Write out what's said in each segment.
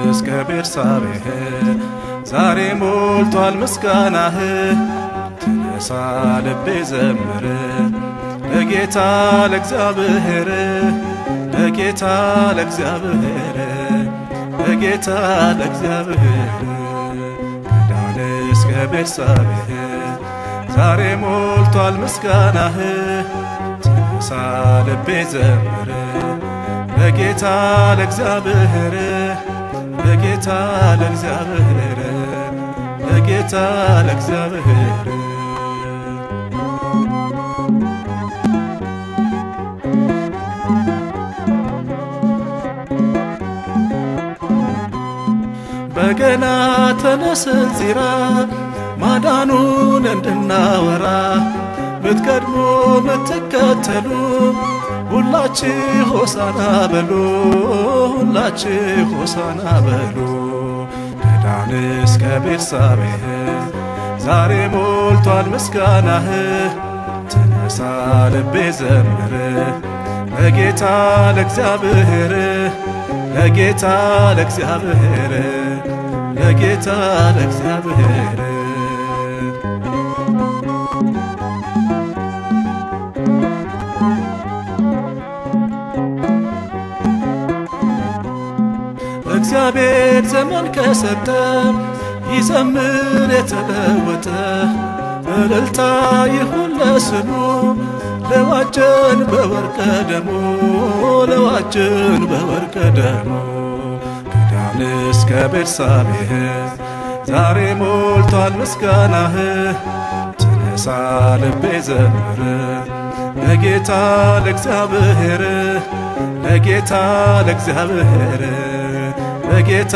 እስከ ቤርሳቤህ ዛሬ ሞልቷል ምስጋናህ። ተነሳ ልቤ ዘምር ለጌታ ለእግዚአብሔር፣ ለጌታ ለእግዚአብሔር፣ ለጌታ ለእግዚአብሔር። ከዳን እስከ ቤርሳቤህ ዛሬ ሞልቷል ምስጋናህ። ተነሳ ልቤ ዘምር ለጌታ ለእግዚአብሔር፣ ለጌታ ለእግዚአብሔር፣ ለጌታ ለእግዚአብሔር። በገና ተነስ እንዚራ ማዳኑን እንድናወራ፣ ምትቀድሙ ምትከተሉ ሁላችሁ ሆሳና በሉ፣ ሁላችሁ ሆሳና በሉ። ከዳን እስከ ቤርሳቤህ ዛሬ ሞልቷል ምስጋናህ። ተነሳ ልቤ ዘምር ለጌታ ለእግዚአብሔር፣ ለጌታ ለእግዚአብሔር፣ ለጌታ ለእግዚአብሔር። እግዚአብሔር ዘመን ከሰጠ ይዘምር የተለወጠ፣ እልልታ ይሁን ለስሙ ለዋጀን በወርቀ ደሙ፣ ለዋጀን በወርቀ ደሙ። ከዳን እስከ ቤርሳቤህ ዛሬ ሞልቷል ምስጋናህ። ተነሳ ልቤ ዘምር ለጌታ ለእግዚአብሔር፣ ለጌታ ለእግዚአብሔር፣ ለጌታ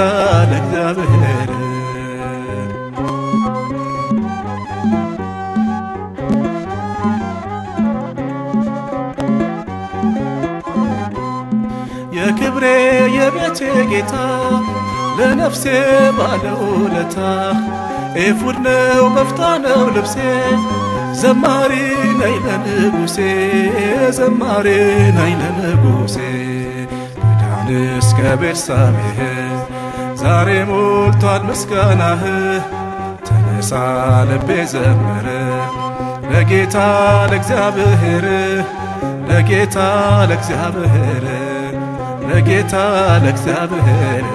ለእግዚአብሔር። የክብሬ የቤቴ ጌታ ለነፍሴ ባለውለታ፣ ኤፉድ ነው በፍታ ነው ልብሴ፣ ዘማሪ ነኝ ለንጉሴ፣ ዘማሪ ነኝ ለንጉሴ። ከዳን እስከ ቤርሳቤህ ዛሬ ሞልቷል ምስጋናህ። ተነሳ ልቤ ዘምር ለጌታ ለእግዚአብሔር፣ ለጌታ ለእግዚአብሔር፣ ለጌታ ለእግዚአብሔር።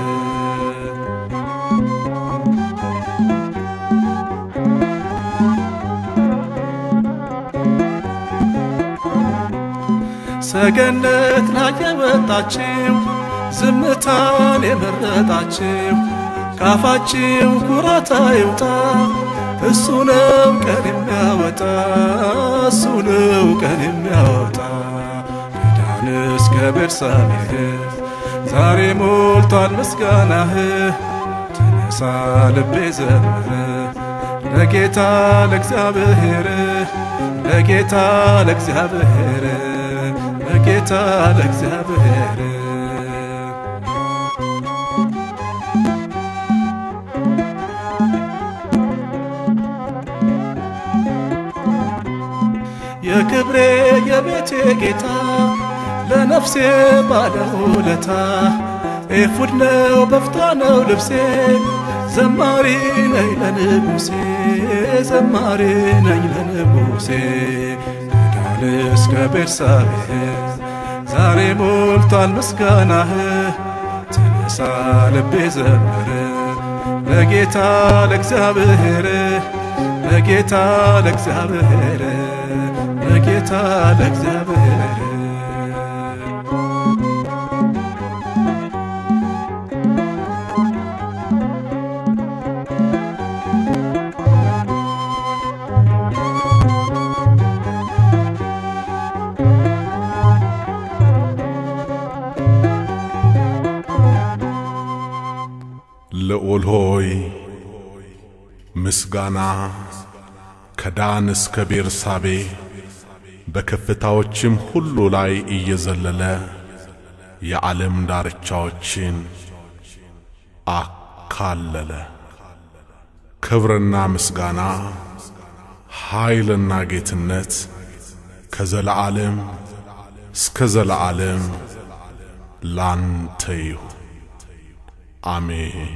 ሰገነት ላይ የወጣችው ዝምታን የመረጣችው፣ ካፋችው ኩራት አይውጣ፣ እሱ ነው ቀን የሚያወጣ፣ እሱ ነው ቀን የሚያወጣ። ከዳን እስከ ቤርሳቤህ ዛሬ ሞልቷል ምስጋናህ። ተነሳ ልቤ ዘምር ለጌታ ለእግዚአብሔር፣ ለጌታ ለእግዚአብሔር፣ ለጌታ ለእግዚአብሔር። የክብሬ የቤቴ ጌታ ለነፍሴ ባለውለታ፣ ኤፉድ ነው በፍታ ነው ልብሴ፣ ዘማሪ ነኝ ለንጉሴ፣ ዘማሪ ነኝ ለንጉሴ። ከዳን እስከ ቤርሳቤህ ዛሬ ሞልቷል ምስጋናህ። ተነሳ ልቤ ዘምር ለጌታ ለእግዚአብሔር፣ ለጌታ ለእግዚአብሔር፣ ለጌታ ለእግዚአብሔር። ልዑል ሆይ ምስጋና ከዳን እስከ ቤርሳቤህ በከፍታዎችም ሁሉ ላይ እየዘለለ የዓለም ዳርቻዎችን አካለለ። ክብርና ምስጋና ኃይልና ጌትነት ከዘለዓለም እስከ ዘለዓለም ላንተ ይሁን፣ አሜን።